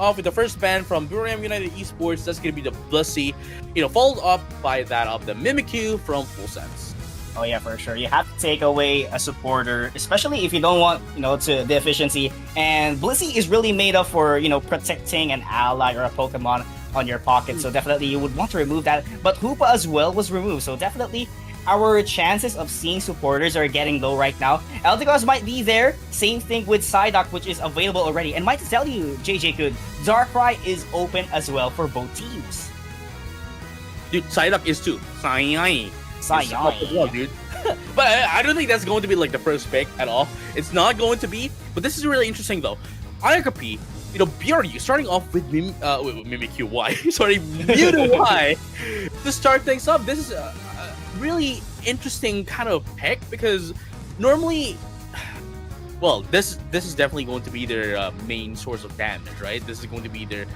off with the first ban from Buriram United Esports. That's going to be the Blissey, followed up by that of the Mimikyu from Full Sense. Oh yeah, for sure. You have to take away a supporter, especially if you don't want, to the efficiency. And Blissey is really made up for, protecting an ally or a Pokemon on your pocket. So definitely you would want to remove that. But Hoopa as well was removed. So definitely our chances of seeing supporters are getting low right now. Eldegoss might be there. Same thing with Psyduck, which is available already. And might tell you, JJ Good, Darkrai is open as well for both teams. Dude, Psyduck is too. Psy as well, dude. But I don't think that's going to be like the first pick at all. It's not going to be. But this is really interesting though. Ayakapi, BRU starting off with Mimikyu Y. Sorry, Mewtwo Y to start things up. This is a really interesting kind of pick because normally, well, this is definitely going to be their main source of damage, right? This is going to be their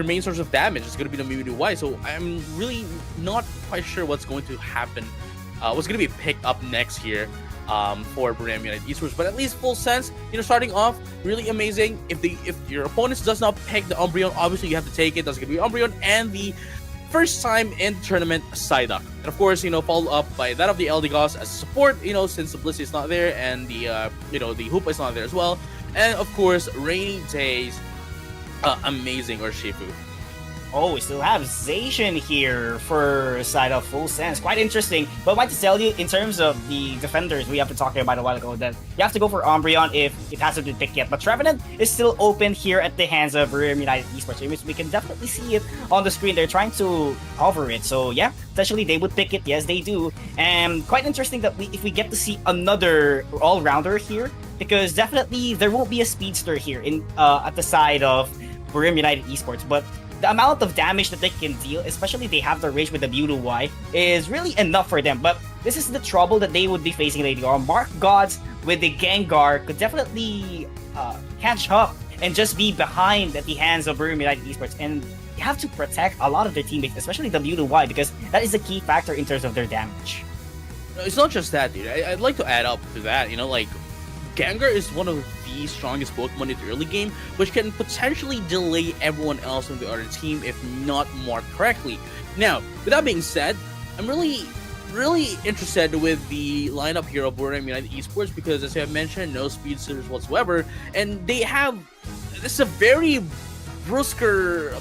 main source of damage is going to be the Mewtwo Y. So I'm really not quite sure what's going to happen, what's going to be picked up next here for Buriram United Esports. But at least Full Sense, starting off really amazing. If your opponent does not pick the Umbreon, obviously you have to take it. That's going to be Umbreon and the first time in the tournament Psyduck. And of course, followed up by that of the Eldegoss as support, since the Blissey is not there and the the Hoopa is not there as well. And of course, Rainy Days amazing Urshifu. Oh, we still have Zacian here for side of Full Sense. Quite interesting. But I want to tell you, in terms of the defenders, we have to talk about a while ago that you have to go for Umbreon if it hasn't been picked yet. But Trevenant is still open here at the hands of Buriram United Esports. We can definitely see it on the screen. They're trying to cover it. So yeah, potentially they would pick it. Yes, they do. And quite interesting that if we get to see another all-rounder here, because definitely there won't be a speedster here in at the side of Buriram United Esports. But the amount of damage that they can deal, especially they have the range with the Mewtwo Y, is really enough for them. But this is the trouble that they would be facing later on. Mark Gods with the Gengar could definitely catch up and just be behind at the hands of Buriram United Esports. And you have to protect a lot of their teammates, especially the Mewtwo Y, because that is a key factor in terms of their damage. It's not just that, dude. I'd like to add up to that, like Gengar is one of the strongest Pokemon in the early game, which can potentially delay everyone else on the other team if not marked correctly. Now, with that being said, I'm really interested with the lineup here of Buriram United Esports because, as I mentioned, no speedsters whatsoever, and they have this is a very Brusco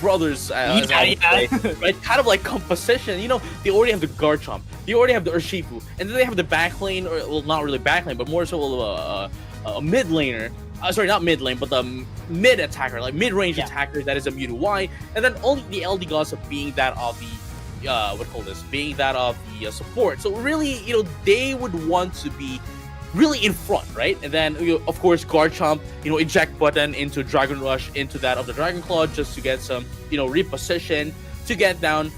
brothers, right? Kind of like composition. They already have the Garchomp, they already have the Urshifu, and then they have the backlane, or well, not really backlane, but more so a mid laner. Sorry, not mid lane, but the mid attacker, like mid range attacker. That is a Mewtwo Y, and then only the Eldegoss being that of the being that of the support. So really, they would want to be really in front, right? And then of course Garchomp, eject button into Dragon Rush into that of the Dragon Claw just to get some reposition to get down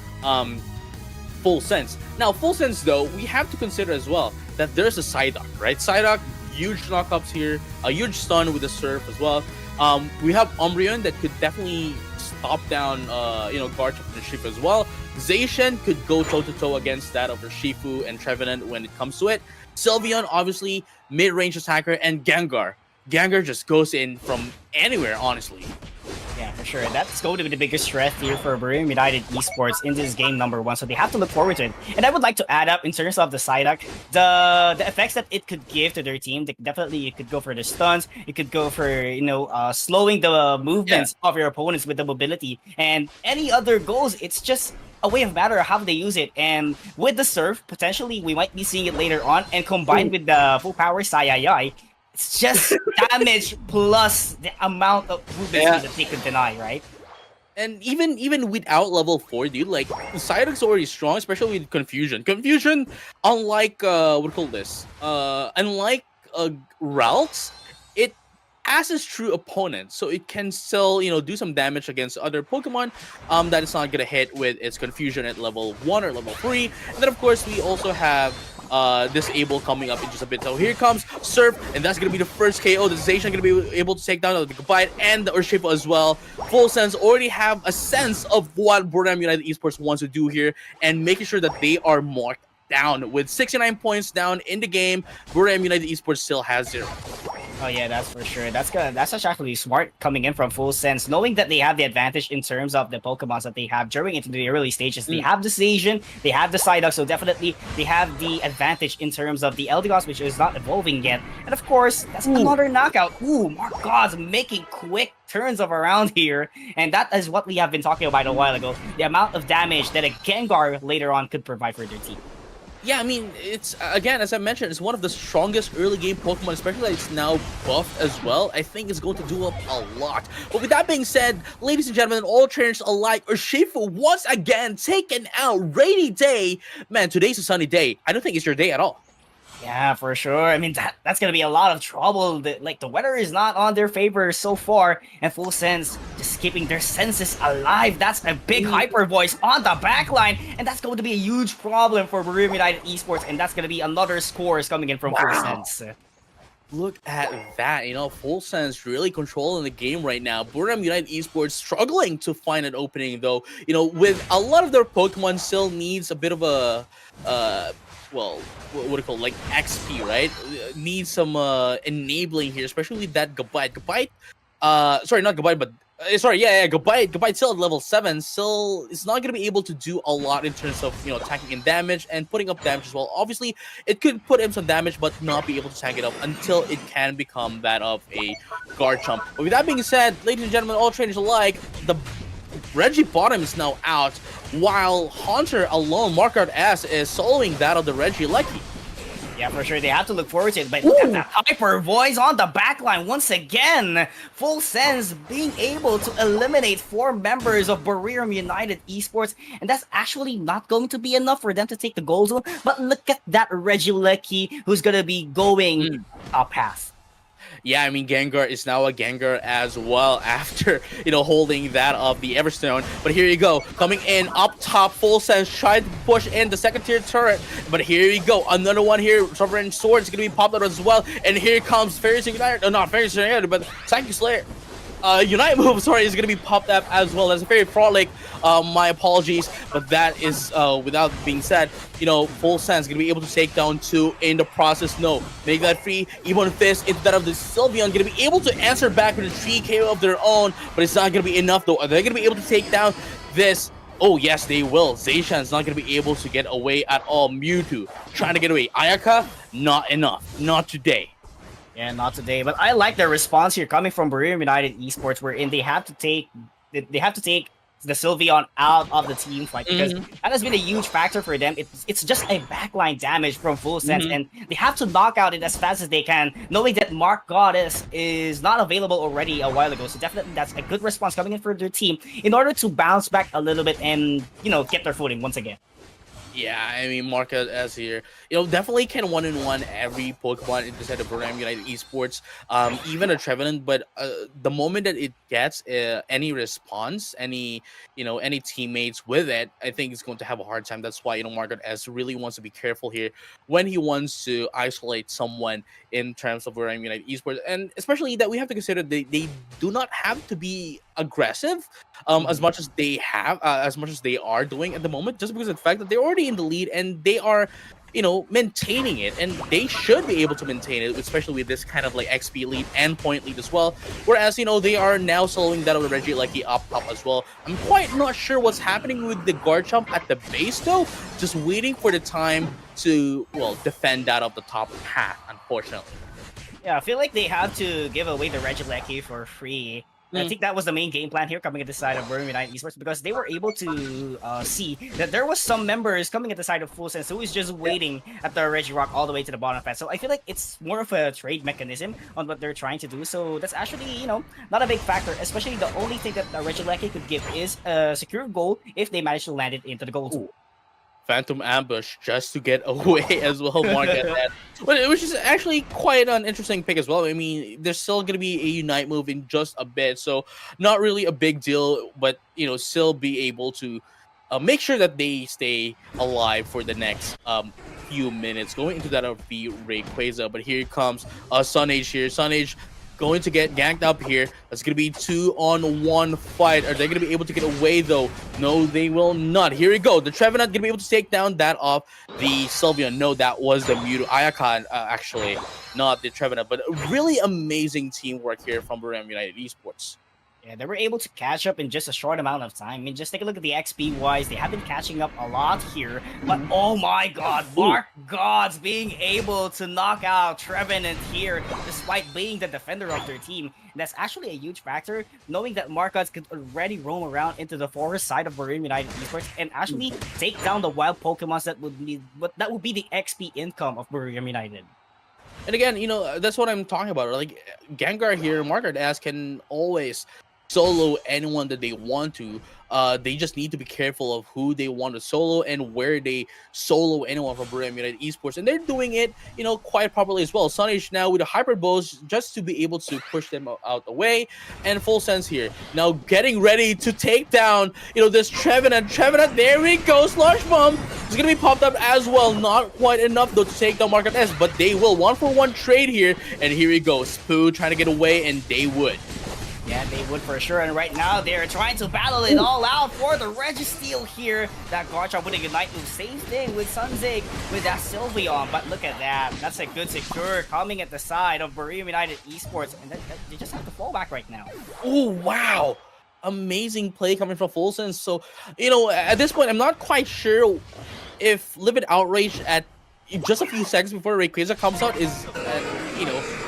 Full Sense. Now Full Sense though, we have to consider as well that there's a Psyduck, right? Psyduck, huge knockups here, a huge stun with the Surf as well. We have Umbreon that could definitely stop down Garchomp and Urshifu as well. Zacian could go toe-to-toe against that of Urshifu and Trevenant when it comes to it. Sylveon, obviously, mid-range attacker, and Gengar. Gengar just goes in from anywhere, honestly. Yeah, for sure. That's going to be the biggest threat here for Buriram United Esports in this game number 1, so they have to look forward to it. And I would like to add up, in terms of the Psyduck, the effects that it could give to their team. Definitely, you could go for the stuns, you could go for, slowing the movements of your opponents with the mobility, and any other goals. It's just a way of matter of how they use it. And with the Surf, potentially we might be seeing it later on, and combined with the full power Saiyai, it's just damage plus the amount of movement that they could deny, right? And even without level 4, dude, like Psyduck's already strong, especially with Confusion. Confusion, unlike Ralts, it as its true opponent, so it can still do some damage against other Pokemon that it's not gonna hit with its Confusion at level 1 or level 3. And then of course we also have Disable coming up in just a bit. So here comes Surf, and that's gonna be the first KO that Zacian gonna be able to take down the Goodbye and the Urshifu as well. Full Sense already have a sense of what Buriram United Esports wants to do here, and making sure that they are marked down with 69 points down in the game. Buriram United Esports still has 0. Oh yeah, that's for sure. That's actually smart coming in from Full Sense, knowing that they have the advantage in terms of the Pokemons that they have during into the early stages. They have the Zacian, they have the Psyduck, so definitely they have the advantage in terms of the Eldegoss, which is not evolving yet. And of course, that's another knockout. Ooh, Mark God's making quick turns of around here, and that is what we have been talking about a while ago. The amount of damage that a Gengar later on could provide for their team. Yeah, I mean, it's, again, as I mentioned, it's one of the strongest early game Pokemon, especially that it's now buffed as well. I think it's going to do up a lot. But with that being said, ladies and gentlemen, all trainers alike, Urshifu once again taken out. Rainy day. Man, today's a sunny day. I don't think it's your day at all. Yeah, for sure. I mean, that's gonna be a lot of trouble. The weather is not on their favor so far, and Full Sense just keeping their senses alive. That's a big hyper voice on the backline, and that's going to be a huge problem for Buriram United Esports, and that's gonna be another scores coming in from Full Sense. Look at that, you know, Full Sense really controlling the game right now. Buriram United Esports struggling to find an opening, though, you know, with a lot of their Pokemon still needs a bit of a, well, what do you call it? Like XP, right? Needs some enabling here, especially with that Gabite. Sorry, not Gabite, but Gabite still at level 7. Still, it's not gonna be able to do a lot in terms of, you know, attacking and damage and putting up damage as well. Obviously, it could put him some damage, but not be able to tank it up until it can become that of a guard chump. But with that being said, ladies and gentlemen, all trainers alike, the Reggie Bottom is now out, while Haunter alone, Markout S, is soloing that of the Reggie Lucky. Yeah, for sure. They have to look forward to it. But look at that hyper voice on the backline once again. Full Sense being able to eliminate 4 members of Buriram United Esports. And that's actually not going to be enough for them to take the goal zone. But look at that Regieleki who's going to be going a path. Yeah, I mean, Gengar is now a Gengar as well after, you know, holding that of the Everstone. But here you go, coming in up top, Full Sense, trying to push in the second tier turret. But here you go, another one here, Sovereign Sword is going to be popped out as well. And here comes Fairy United, not Fairy United, but Psychic Slayer. Unite move, sorry, is going to be popped up as well. That's a very frolic, my apologies, but that is, without being said, you know, Full Sense going to be able to take down 2 in the process. No, make that free, Ebon Fist into that of the Sylveon, going to be able to answer back with a 3 KO of their own, but it's not going to be enough though. Are they going to be able to take down this? Oh yes, they will. Zacian's not going to be able to get away at all. Mewtwo trying to get away. Ayaka, not enough, not today. Yeah, not today. But I like their response here coming from Buriram United Esports, wherein they have to take the Sylveon out of the team fight, because that has been a huge factor for them. It's just a backline damage from Full Sense, and they have to knock out it as fast as they can, knowing that Mark Goddess is not available already a while ago. So definitely that's a good response coming in for their team in order to bounce back a little bit and, you know, get their footing once again. Yeah, I mean, Market as here, you know, definitely can 1-in-1 every Pokemon inside of Buriram United Esports, even a Trevenant. But the moment that it gets any response, any teammates with it, I think it's going to have a hard time. That's why, you know, Market S really wants to be careful here when he wants to isolate someone in terms of Buriram United Esports, and especially that we have to consider they do not have to be aggressive as much as they are doing at the moment, just because of the fact that they're already in the lead and they are, you know, maintaining it, and they should be able to maintain it, especially with this kind of like XP lead and point lead as well. Whereas, you know, they are now soloing that of the Regieleki up top as well. I'm quite not sure what's happening with the Garchomp at the base though, just waiting for the time to, well, defend that of the top path, unfortunately. Yeah, I feel like they have to give away the Regieleki for free. I think that was the main game plan here coming at the side of Buriram United Esports, because they were able to see that there was some members coming at the side of Full Sense who was just waiting at the Regirock all the way to the bottom path. So I feel like it's more of a trade mechanism on what they're trying to do. So that's actually, you know, not a big factor, especially the only thing that the Regieleki could give is a secure goal if they manage to land it into the goal. Phantom Ambush just to get away as well, Mark at that. But it was just actually quite an interesting pick as well. I mean, there's still going to be a Unite move in just a bit, so not really a big deal, but, you know, still be able to make sure that they stay alive for the next few minutes, going into that of the Rayquaza. But here comes Sun Age here. Sun Age going to get ganked up here. It's going to be 2-on-1 fight. Are they going to be able to get away, though? No, they will not. Here we go. The Trevenant going to be able to take down that off the Sylveon. No, that was the Mewtwo. Ayakan, actually, not the Trevenant. But really amazing teamwork here from Buriram United Esports. Yeah, they were able to catch up in just a short amount of time. I mean, just take a look at the XP-wise. They have been catching up a lot here. But, oh my god, Mark Gods being able to knock out Trevenant here, despite being the defender of their team. And that's actually a huge factor, knowing that Mark Gods could already roam around into the forest side of Buriram United Esports and actually take down the wild Pokemons that would be the XP income of Buriram United. And again, that's what I'm talking about. Like, Gengar here, Margaret S can always solo anyone that they want to. They just need to be careful of who they want to solo and where they solo anyone from Buriram United Esports. And they're doing it, quite properly as well. Sunage now with the hybrid bows just to be able to push them out the way. And Full Sense here now getting ready to take down, this Trevenant. There we go. Slush Bomb is going to be popped up as well. Not quite enough, though, to take down Market S, but they will. 1-for-1 trade here. And here we go. Spoo trying to get away, and they would. Yeah, they would for sure, and right now they're trying to battle it all out for the Registeel here. That Garchomp with a Ignite move, same thing with Sunzig with that Sylveon, but look at that. That's a good secure coming at the side of Buriram United Esports, and they just have to fall back right now. Oh, wow. Amazing play coming from Full Sense. So, at this point, I'm not quite sure if Livid Outrage at just a few seconds before Rayquaza comes out is,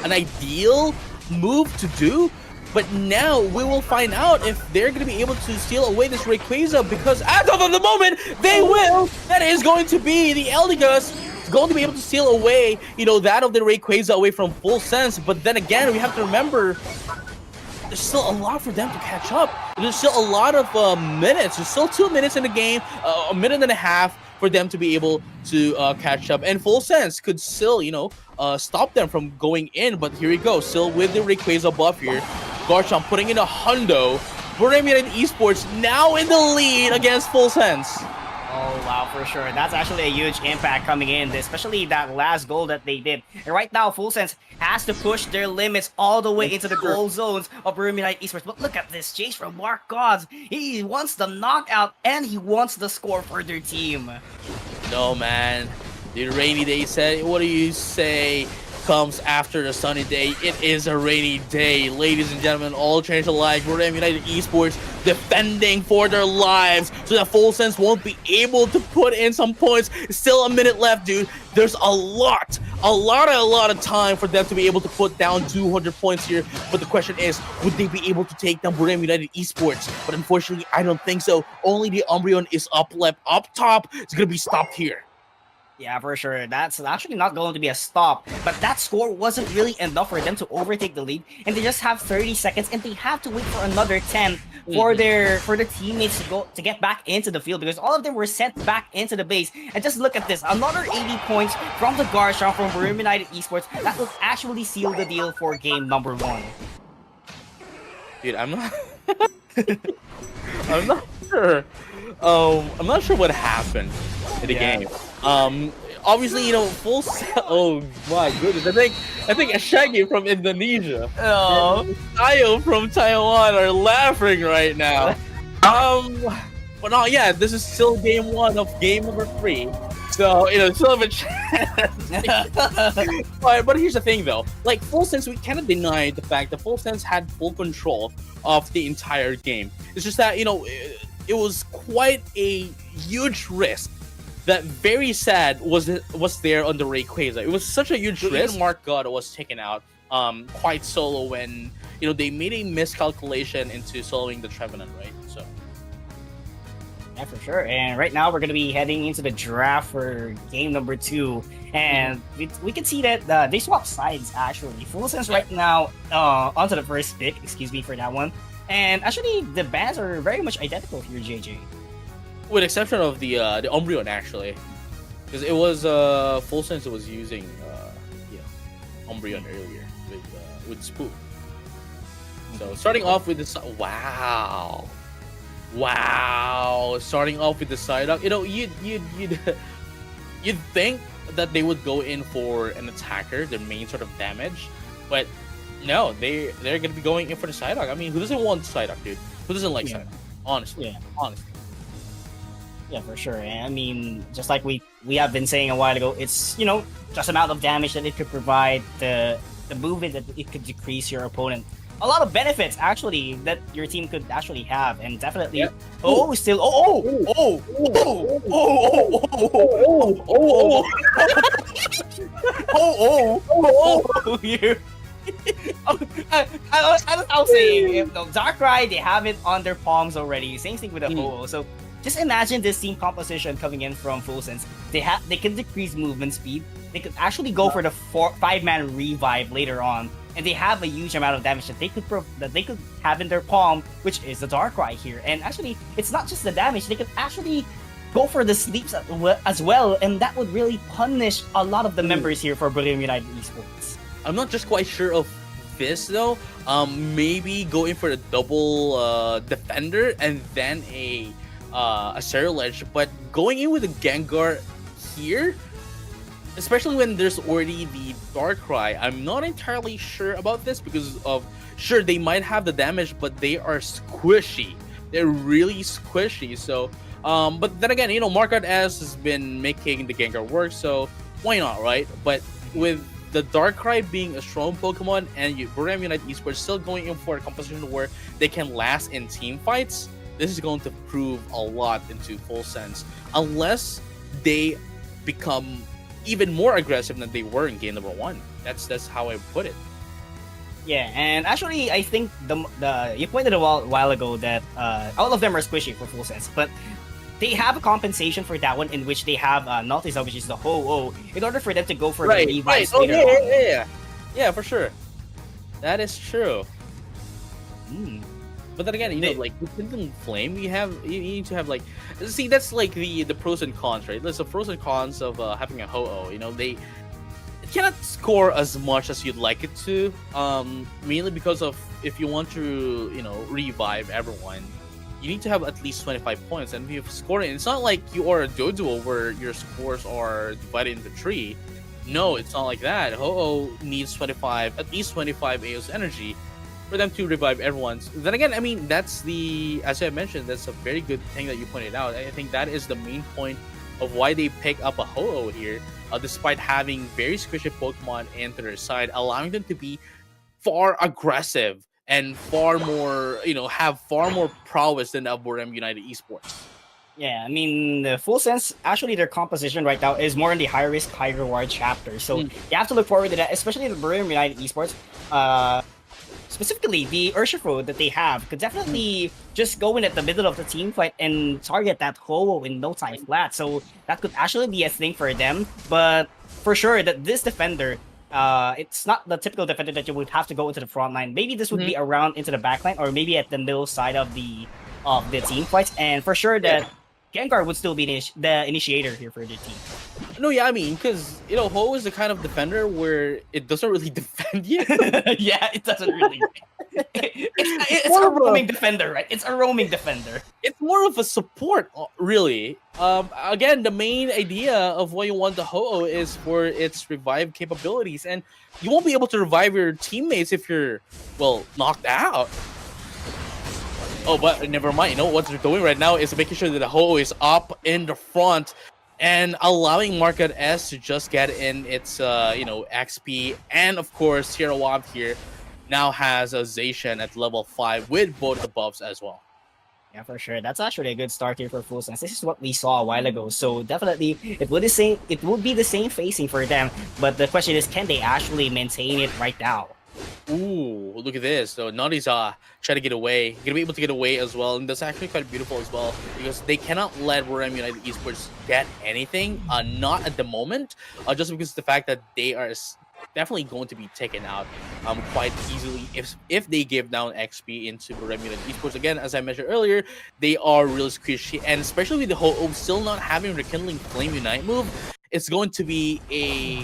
an ideal move to do. But now we will find out if they're going to be able to steal away this Rayquaza, because as of the moment, they will. That is going to be the Eldegus going to be able to steal away, that of the Rayquaza away from Full Sense. But then again, we have to remember, there's still a lot for them to catch up. There's still a lot of minutes. There's still 2 minutes in the game, a minute and a half for them to be able to catch up. And Full Sense could still, stop them from going in. But here we go, still with the Rayquaza buff here. Garchomp putting in a hundo. Buriram United Esports now in the lead against Full Sense. Oh, wow, for sure. That's actually a huge impact coming in, especially that last goal that they did. And right now, Full Sense has to push their limits all the way into the goal zones of Buriram United Esports. But look at this chase from Mark Gods. He wants the knockout and he wants the score for their team. No, man. The rainy day said, what do you say? Comes after the sunny day. It is a rainy day, ladies and gentlemen. All trainers alike, Buriram United Esports defending for their lives so that Full Sense won't be able to put in some points. Still a minute left, dude. There's a lot of time for them to be able to put down 200 points here. But the question is, would they be able to take down Buriram United Esports? But unfortunately, I don't think so. Only the Umbreon is up top. It's gonna be stopped here. Yeah, for sure. That's actually not going to be a stop. But that score wasn't really enough for them to overtake the lead. And they just have 30 seconds and they have to wait for another 10 for their teammates to get back into the field, because all of them were sent back into the base. And just look at this. Another 80 points from the Garchomp from Buriram United Esports. That will actually seal the deal for game number 1. Dude, I'm not I'm not sure. I'm not sure what happened in the game. Obviously, Full oh my goodness, I think a Shaggy from Indonesia, Tayo from Taiwan are laughing right now. But no, yeah, this is still game 1 of game number 3, so still have a chance. But here's the thing, though, like Full Sense, we cannot deny the fact that Full Sense had full control of the entire game. It's just that it was quite a huge risk. That very sad was there on the Rayquaza. It was such a huge risk. Mark God was taken out quite solo when they made a miscalculation into soloing the Trevenant, right? So yeah, for sure. And right now we're gonna be heading into the draft for game number 2, and we can see that they swapped sides actually. Full Sense right now onto the first pick. Excuse me for that one. And actually, the bands are very much identical here, JJ. With exception of the Umbreon, actually, because it was Full Sense was using Umbreon earlier with Spoo. So starting off with this, wow, starting off with the Psyduck, you'd think that they would go in for an attacker, their main sort of damage, but No, they're gonna be going in for the Psyduck. I mean, who doesn't want Psyduck, dude? Who doesn't like Psyduck? Honestly, honestly. Yeah, for sure. And I mean, just like we have been saying a while ago, it's just amount of damage that it could provide, the movement that it could decrease your opponent. A lot of benefits actually that your team could actually have, and definitely here. I'll say if the Darkrai, they have it on their palms already. Same thing with the Ho-Oh. So just imagine this team composition coming in from Full Sense. They can decrease movement speed. They could actually go for the 5-man revive later on, and they have a huge amount of damage that they could have in their palm, which is the Darkrai here. And actually, it's not just the damage; they could actually go for the sleeps as well, and that would really punish a lot of the members here for Buriram United Esports. I'm not just quite sure of this though. Maybe going for the double defender and then a Cerulege, but going in with a Gengar here, especially when there's already the Darkrai, I'm not entirely sure about this because of sure they might have the damage, but they are squishy. They're really squishy. So, but then again, Market S has been making the Gengar work, so why not, right? But with the Darkrai being a strong Pokemon and Buriram United Esports still going in for a composition where they can last in team fights, this is going to prove a lot into Full Sense, unless they become even more aggressive than they were in game number 1. That's how I put it. Yeah, and actually, I think the you pointed a while ago that all of them are squishy for Full Sense, but they have a compensation for that one in which they have Nautilus, which is the Ho-Oh, in order for them to go for the revives later on. Yeah, for sure. That is true. But then again, like with Kindling Flame, you need to have like, see, that's like the pros and cons, right? There's the pros and cons of having a Ho-Oh. It cannot score as much as you'd like it to, mainly because of if you want to, revive everyone, you need to have at least 25 points. And if you score it, it's not like you are a Doduo where your scores are divided into 3. No, it's not like that. Ho-Oh needs at least 25 AOS energy for them to revive everyone. Then again, I mean, as I mentioned, that's a very good thing that you pointed out. I think that is the main point of why they pick up a Ho-Oh here, despite having very squishy Pokemon into their side, allowing them to be far aggressive and far more, have far more prowess than Buriram United Esports. Yeah, I mean, the Full Sense, actually their composition right now is more in the high risk, high reward chapter. So you have to look forward to that, especially the Buriram United Esports. Specifically, the Urshifu that they have could definitely just go in at the middle of the team fight and target that Ho-Oh in no time flat. So that could actually be a thing for them. But for sure, that this defender, it's not the typical defender that you would have to go into the front line. Maybe this would be around into the back line, or maybe at the middle side of the team fights. And for sure that Gengar would still be the initiator here for the team. No, yeah, I mean, because, Ho is the kind of defender where it doesn't really defend you. Yeah, it doesn't really. It's a roaming defender, right? It's a roaming defender. It's more of a support, really. Again, the main idea of why you want the Ho-Oh is for its revive capabilities, and you won't be able to revive your teammates if you're, knocked out. Oh, but never mind. What they're doing right now is making sure that the Ho-Oh is up in the front and allowing Market S to just get in its, XP. And, of course, Sierra Wab here now has a Zacian at level 5 with both the buffs as well. Yeah, for sure. That's actually a good start here for Full Sense. This is what we saw a while ago. So definitely, it would be the same facing for them. But the question is, can they actually maintain it right now? Ooh, look at this. So Naughty's trying to get away. Gonna be able to get away as well. And that's actually quite beautiful as well, because they cannot let Buriram United Esports get anything. Not at the moment. Just because of the fact that they are definitely going to be taken out quite easily if they give down XP into Buriram United Esports. Again, as I mentioned earlier, they are really squishy, and especially with the Ho-Oh still not having Rekindling Flame Unite move, it's going to be a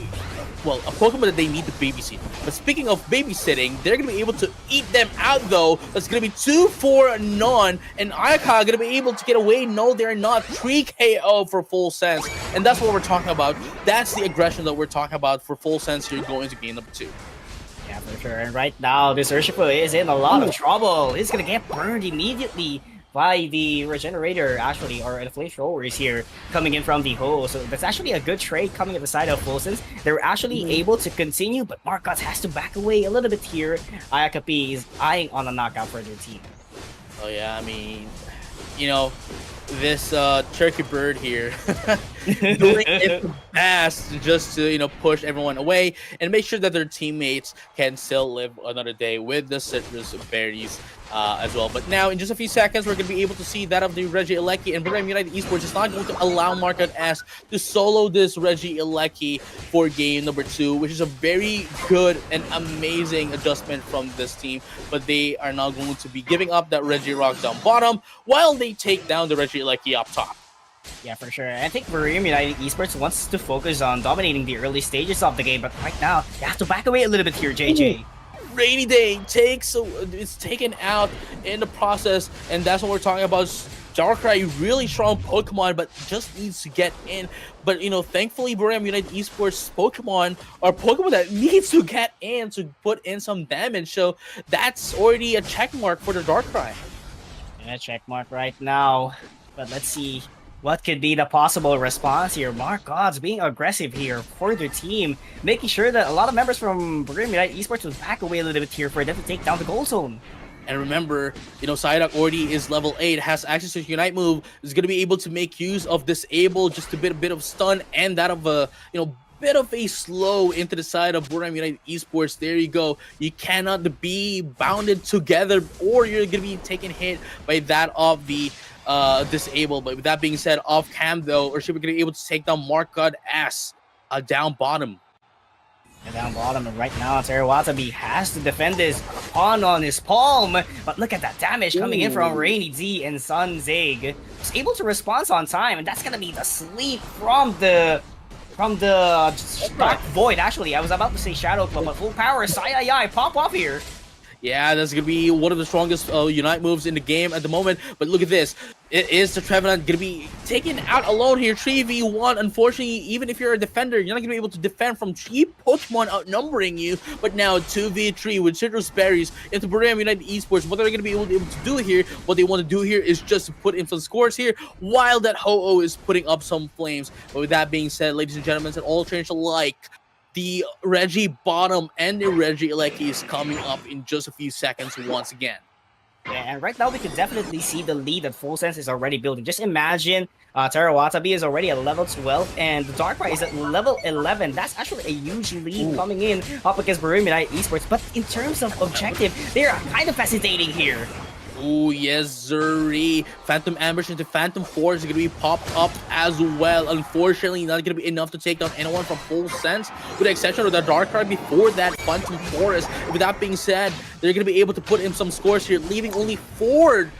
Pokemon that they need to babysit. But speaking of babysitting, they're going to be able to eat them out, though. That's going to be 2 for none. And Ayaka are going to be able to get away. No, they're not. 3 KO for Full Sense. And that's what we're talking about. That's the aggression that we're talking about for Full Sense here going into game number 2. Yeah, for sure. And right now, this Urshifu is in a lot of trouble. He's gonna get burned immediately by the Regenerator, actually, or the Flamethrowers here coming in from the hole. So that's actually a good trade coming at the side of Fulsons. They're actually able to continue, but Marcos has to back away a little bit here. Ayakapi is eyeing on a knockout for their team. Oh yeah, I mean, you know, this turkey bird here doing its best just to, you know, push everyone away and make sure that their teammates can still live another day with the citrus berries as well. But now, in just a few seconds, we're going to be able to see that of the Reggie Alecki, and Buriram United Esports is not going to allow Market S to solo this Reggie Alecki for game number 2, which is a very good and amazing adjustment from this team. But they are now going to be giving up that Reggie Rock down bottom while they take down the Reggie Alecki up top. Yeah, for sure. I think Buriram United Esports wants to focus on dominating the early stages of the game, but right now, they have to back away a little bit here, JJ. Ooh. Rainy Day it's taken out in the process, and that's what we're talking about. Darkrai, really strong Pokemon, but just needs to get in. But, you know, thankfully, Buriram United Esports Pokemon are Pokemon that needs to get in to put in some damage. So that's already a check mark for the Darkrai. Yeah, check mark right now. But let's see what could be the possible response here. Marcos being aggressive here for their team, making sure that a lot of members from Buriram United Esports will back away a little bit here for them to take down the goal zone. And remember, you know, Psyduck already is level 8, has access to Unite move, is going to be able to make use of Disable, just a bit of stun, and that of a, you know, bit of a slow into the side of Buriram United Esports. There you go. You cannot be bounded together, or you're going to be taken hit by that of the Disable. But with that being said, off cam though, or should we be able to take down Mark God S down bottom? And down bottom, and right now, Terawatabi has to defend this pawn on his palm. But look at that damage coming in from Rainy D and Sun Zig. Was able to respond on time, and that's gonna be the sleep from the Dark Void. Actually, I was about to say Shadow Club, but full power, Sayayai, pop off here. Yeah, that's going to be one of the strongest Unite moves in the game at the moment. But look at this. It is the Trevenant going to be taken out alone here. 3v1. Unfortunately, even if you're a defender, you're not going to be able to defend from 3 Pokemon outnumbering you. But now 2v3 with Citrus Berries into Buriram United Esports. What they're going to be able to do here, what they want to do here is just to put in some scores here while that Ho-Oh is putting up some flames. But with that being said, ladies and gentlemen, and all trainers alike, the Reggie bottom and the Reggie Alecki is coming up in just a few seconds once again. Yeah, and right now we can definitely see the lead that Full Sense is already building. Just imagine Terawatabi is already at level 12 and the Darkrai is at level 11. That's actually a huge lead coming in up against Buriram United Esports. But in terms of objective, they're kind of hesitating here. Oh, yes, sirree. Phantom Ambush into Phantom Force is going to be popped up as well. Unfortunately, not going to be enough to take down anyone from Full Sense, with the exception of the Darkrai before that Phantom Forest. With that being said, they're going to be able to put in some scores here, leaving only 4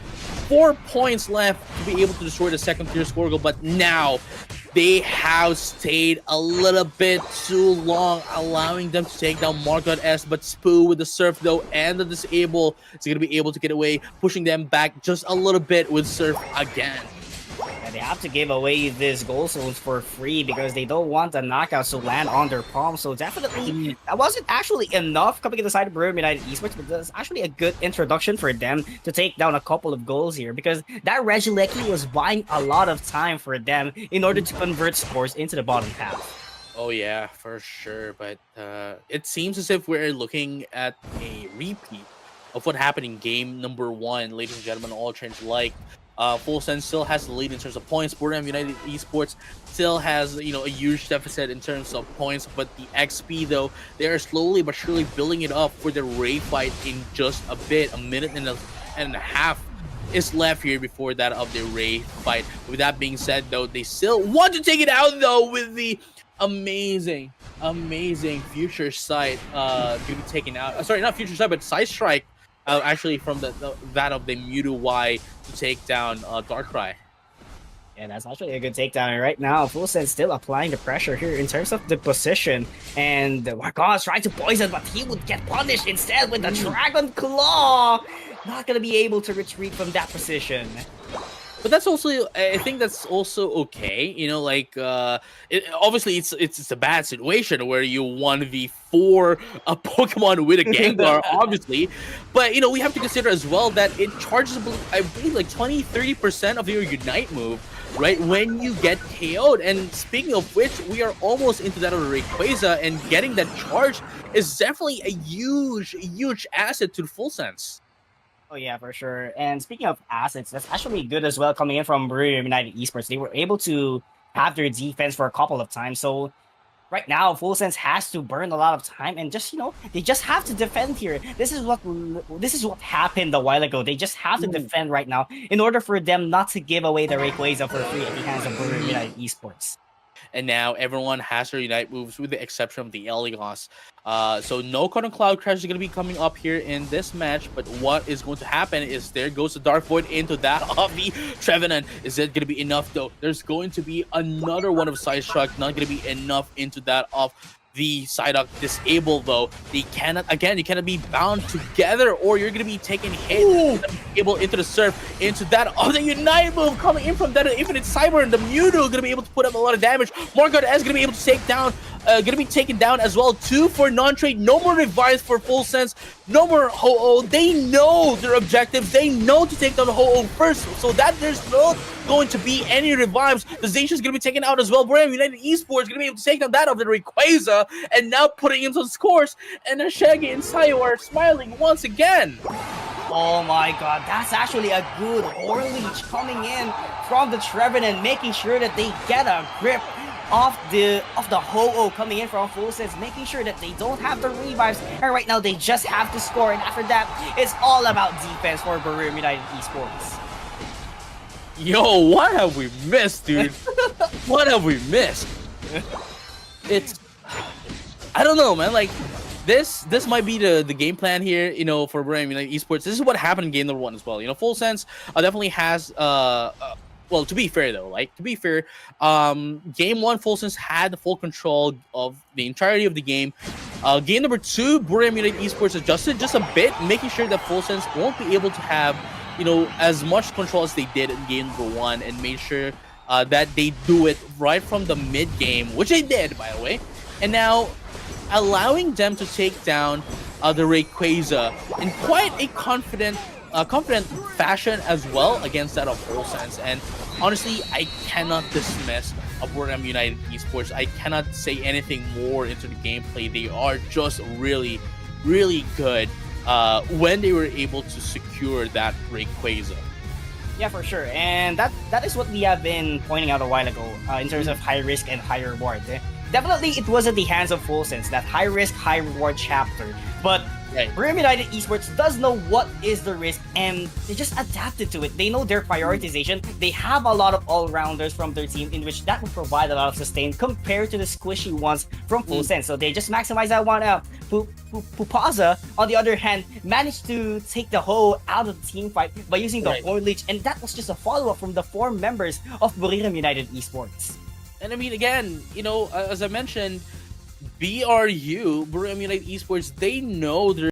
points left to be able to destroy the second tier score goal. But now they have stayed a little bit too long, allowing them to take down Margot S. But Spoo with the Surf though and the Disable is going to be able to get away, pushing them back just a little bit with Surf again. And they have to give away these goal zones for free because they don't want the knockouts to land on their palm. So definitely, that wasn't actually enough coming to the side of Buriram United Esports, but that's actually a good introduction for them to take down a couple of goals here because that Regieleki was buying a lot of time for them in order to convert scores into the bottom half. Oh yeah, for sure. But it seems as if we're looking at a repeat of what happened in game number 1, ladies and gentlemen, all trains like. Full Sense still has the lead in terms of points. Buriram United Esports still has, you know, a huge deficit in terms of points, but the XP though, they are slowly but surely building it up for the Ray fight in just a bit. A minute and a half is left here before that of the Ray fight. With that being said though, they still want to take it out though with the amazing Future Sight to be taken out. Sorry, not Future Sight, but Side Strike. Actually, from that of the Mewtwo Y to take down Darkrai. Yeah, that's actually a good takedown. And right now, Full Sense still applying the pressure here in terms of the position. And Marcos trying to poison, but he would get punished instead with the Dragon Claw. Not going to be able to retreat from that position. But that's also, I think that's also okay. You know, like obviously it's a bad situation where you 1v4 a Pokemon with a Gengar, obviously. But you know, we have to consider as well that it charges, I believe, like 20-30% of your Unite move, right, when you get KO'd. And speaking of which, we are almost into that of the Rayquaza, and getting that charge is definitely a huge asset to the full sense. Oh yeah, for sure. And speaking of assets, that's actually good as well coming in from Buriram United Esports. They were able to have their defense for a couple of times. So right now, Full Sense has to burn a lot of time and just they just have to defend here. This is what happened a while ago. They just have to defend right now in order for them not to give away the Rayquaza for free at the hands of Buriram United Esports. And now everyone has their Unite moves with the exception of the Elios. So no Cotton Cloud Crash is going to be coming up here in this match, but what is going to happen is there goes the Dark Void into that of the Trevenant. Is it going to be enough though? There's going to be another one of Side Shark, not going to be enough into that of the Psyduck. Disabled though. They cannot, again, you cannot be bound together or you're going to be taking hit. Able into the surf, into that other Unite move coming in from that Infinite Cyber, and the Mewtwo going to be able to put up a lot of damage. Morgard S going to be able to take down, going to be taken down as well too for non-trade. No more revives for Full Sense, no more Ho-Oh. They know their objectives, they know to take down the Ho-Oh first, so that there's no going to be any revives. The Zacian is going to be taken out as well. Buriram United Esports is going to be able to take down that of the Rayquaza, and now putting in some scores, and the Shaggy and Sayo are smiling once again. Oh my god, that's actually a good Horleech coming in from the Trevenant, making sure that they get a grip of the Ho-Oh coming in from Full Sense, making sure that they don't have the revives, and right now they just have to score, and after that, it's all about defense for Buriram United Esports. Yo, what have we missed, dude? What have we missed? It's, I don't know, man. Like, this might be the game plan here, you know, for Buriram United Esports. This is what happened in game number 1 as well. You know, Full Sense definitely has well, to be fair though, game 1 Full Sense had the full control of the entirety of the game. Game number 2, Buriram United Esports adjusted just a bit, making sure that Full Sense won't be able to have, you know, as much control as they did in game number 1, and made sure that they do it right from the mid game, which they did, by the way. And now allowing them to take down the Rayquaza in quite a confident fashion as well against that of Full Sense. And honestly, I cannot dismiss Buriram United Esports. I cannot say anything more into the gameplay. They are just really good when they were able to secure that Rayquaza. Yeah, for sure. And that is what we have been pointing out a while ago in terms of high risk and high reward. Definitely, it was at the hands of Full Sense, that high risk, high reward chapter. But Buriram United Esports does know what is the risk, and they just adapted to it. They know their prioritization. They have a lot of all-rounders from their team, in which that will provide a lot of sustain compared to the squishy ones from Full Sense. So they just maximize that one out. PUACL, on the other hand, managed to take the Ho out of the team fight by using the Horleech, and that was just a follow-up from the 4 members of Buriram United Esports. And I mean, again, you know, as I mentioned, Buriram United Esports, they know their